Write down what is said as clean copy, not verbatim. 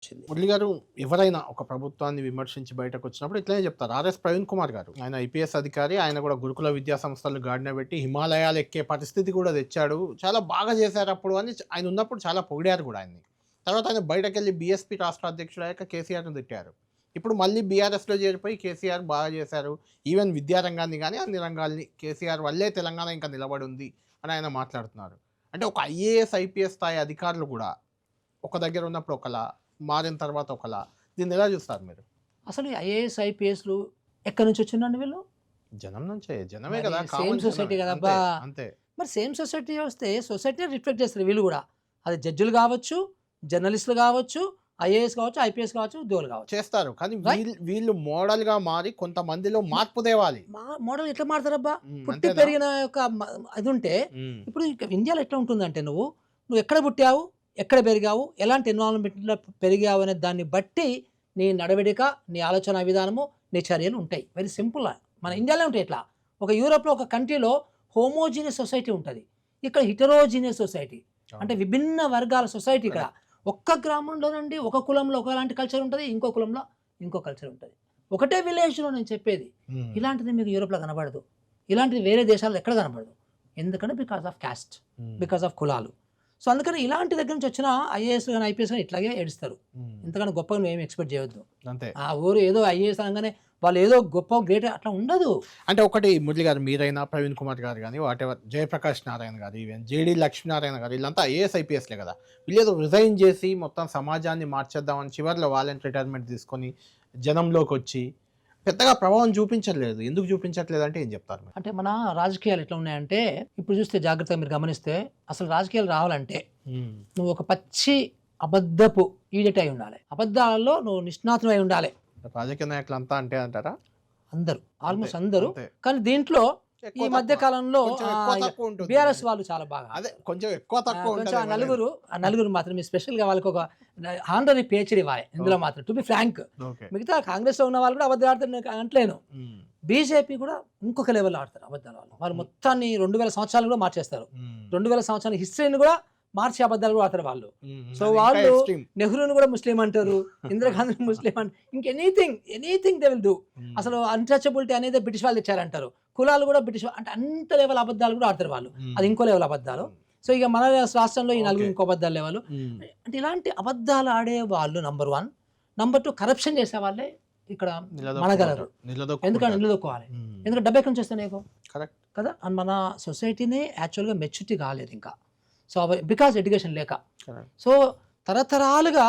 వచ్చింది. మురళి గారు, ఎవరైనా ఒక ప్రభుత్వాన్ని విమర్శించి బయటకు వచ్చినప్పుడు ఇట్లనే చెప్తారు. ప్రవీణ్ కుమార్ గారు, ఆయన ఐపీఎస్ అధికారి, ఆయన కూడా గురుకుల విద్యా సంస్థలు గాడిన పెట్టి హిమాలయాలు ఎక్కే పరిస్థితి కూడా తెచ్చాడు, చాలా బాగా చేశారు అప్పుడు అని ఆయన ఉన్నప్పుడు చాలా పొగిడారు కూడా ఆయన్ని. తర్వాత ఆయన బయటకెళ్ళి బీఎస్పీ రాష్ట్ర అధ్యక్షుడు అయ్యాక కేసీఆర్ను తిట్టారు. ఇప్పుడు మళ్ళీ బీఆర్ఎస్లో చేరిపోయి కేసీఆర్ బాగా చేశారు, ఈవెన్ విద్యారంగాన్ని కానీ అన్ని రంగాల్ని కేసీఆర్ వల్లే తెలంగాణ ఇంకా నిలబడి ఉంది అని ఆయన మాట్లాడుతున్నారు. అంటే ఒక ఐఏఎస్ ఐపీఎస్ స్థాయి అధికారులు కూడా ఒక దగ్గర ఉన్నప్పుడు ఒకలా, మారిన తర్వాత ఒకలా, దీన్ని ఎలా చూస్తారు మీరు? అసలు ఐఏఎస్ ఐపీఎస్లు ఎక్కడి నుంచి వచ్చిందండి వీళ్ళు? జనం నుంచే, జనమే మరి కదా, సేమ్ కామన్ సొసైటీ జనమే. కదా అంతే అబ్బా. అంతే. మరి సేమ్ సొసైటీ వస్తే సొసైటీని రిఫ్లెక్ట్ చేస్తారు వీళ్ళు కూడా. అది జడ్జిలు కావచ్చు, జర్నలిస్టులు కావచ్చు, ఐఏఎస్ కావచ్చు, ఐపీఎస్ కావచ్చు, ఉద్యోగులు కావచ్చు. చేస్తారు, కానీ Right? వీళ్ళు మోడల్ గా మారి కొంతమందిలో మార్పు తేవాలి. మా మోడల్ ఎట్లా మారుతారబ్బా? పుట్టి అంతేనా? పెరిగిన యొక్క అది ఉంటే ఇప్పుడు ఇండియాలో ఎట్లా ఉంటుందంటే నువ్వు ఎక్కడ పుట్టావు, ఎక్కడ పెరిగావు, ఎలాంటి ఎన్విరాన్మెంట్లో పెరిగావు అనే దాన్ని బట్టి నీ నడవడిక, నీ ఆలోచన విధానము, నీ చర్యలు ఉంటాయి. Very simple. మన ఇండియాలో ఉంటాయి ఇట్లా. ఒక యూరోప్లో ఒక కంట్రీలో హోమోజీనియస్ సొసైటీ ఉంటుంది, ఇక్కడ హిటరోజీనియస్ సొసైటీ, అంటే విభిన్న వర్గాల సొసైటీ. ఇక్కడ ఒక్క గ్రామంలో నుండి ఒక కులంలో ఒకలాంటి కల్చర్ ఉంటుంది, ఇంకో కులంలో ఇంకో కల్చర్ ఉంటుంది. ఒకటే విలేజ్లో నేను చెప్పేది. ఇలాంటిది మీకు యూరోప్లో కనబడదు, ఇలాంటిది వేరే దేశాల్లో ఎక్కడ కనబడదు. ఎందుకంటే because of caste, because of కులాలు. సో అందుకని ఇలాంటి దగ్గర నుంచి వచ్చిన ఐఏఎస్ కానీ ఐపీఎస్ కానీ ఇట్లాగే ఏడుస్తారు. ఇంతకన్నా గొప్పగా నువ్వు ఏమి ఎక్స్పెక్ట్ చేయొద్దు. అంతే. ఆ ఊరు ఏదో ఐఏఎస్ అనగానే వాళ్ళు ఏదో గొప్ప గ్రేట్ అట్లా ఉండదు. అంటే ఒకటి, మురళి గారు మీరైనా, ప్రవీణ్ కుమార్ గారు కానీ, వాటెవర్, జయప్రకాష్ నారాయణ గారు, ఈవెన్ జేడీ లక్ష్మీనారాయణ గారు, వీళ్ళంతా ఐఏఎస్ ఐపీఎస్లే కదా. వీళ్ళు ఏదో రిజైన్ చేసి మొత్తం సమాజాన్ని మార్చేద్దామని చివరిలో వాలంటీ రిటైర్మెంట్ తీసుకొని జనంలోకి వచ్చి పెద్దగా ప్రభావం చూపించట్లేదు. ఎందుకు చూపించట్లేదు అంటే ఏం చెప్తారు మీరు? అంటే మన రాజకీయాలు ఎట్లా ఉన్నాయంటే, ఇప్పుడు చూస్తే జాగ్రత్తగా మీరు గమనిస్తే, అసలు రాజకీయాలు రావాలంటే నువ్వు ఒక పచ్చి అబద్ధపు ఈడెట్ అయి ఉండాలి, అబద్ధాలలో నువ్వు నిష్ణాతులు అయి ఉండాలి. రాజకీయ నాయకులు అంతా అంటే అంటారా? అందరూ, ఆల్మోస్ట్ అందరూ. అంతే. కానీ దీంట్లో ఈ మధ్య కాలంలో బీఆర్ఎస్ వాళ్ళు చాలా బాగా, అదే కొంచెం ఎక్కువ తక్కువ కొంచెం ఆ నలుగురు మాత్రం స్పెషల్ గా వాళ్ళకి ఒక ఆనరీ పిహెచ్డి ఇవ్వాలి ఇందులో మాత్రం. టు బి ఫ్రాంక్, మిగతా కాంగ్రెస్ లో ఉన్న వాళ్ళు కూడా అబద్ధాలు ఆడతారు అంటలేను. బీజేపీ కూడా ఇంకొక లెవెల్లో ఆడతారు అబద్ధాలు. వాళ్ళు మొత్తాన్ని 2000 సంవత్సరాలు కూడా మార్చేస్తారు. 2000 సంవత్సరాల హిస్టరీని కూడా మార్చి అబద్ధాలు కూడా ఆడతారు వాళ్ళు. సో వాళ్ళు నెహ్రూని కూడా ముస్లిం అంటారు, ఇందిరాగాంధీ ముస్లిం అంటారు, ఎనీథింగ్ దే విల్ డూ. అసలు అన్టచబిలిటీ అనేది బ్రిటిష్ వాళ్ళు తెచ్చారంటారు. కులాలు కూడా బ్రిటిష్, అంటే అంత లెవెల్ అబద్ధాలు కూడా ఆడతారు వాళ్ళు. అది ఇంకో లెవెల్ అబద్ధాలు. సో ఇక మన రాష్ట్రంలో ఈ నలుగురు ఇంకో అబద్ధాలు లెవెల్. అంటే ఇలాంటి అబద్ధాలు ఆడే వాళ్ళు నంబర్ 1. నంబర్ 2, కరప్షన్ చేసే వాళ్ళే ఇక్కడ మనగలరు. ఎందుకంటే నిలదొక్కోవాలి, ఎందుకంటే డబ్బు ఎక్కడి నుంచి వస్తే నీకు కదా. అండ్ మన సొసైటీని యాక్చువల్గా మెచ్యూరిటీ కాలేదు ఇంకా. సో బికాజ్ ఎడ్యుకేషన్ లేక. సో తరతరాలుగా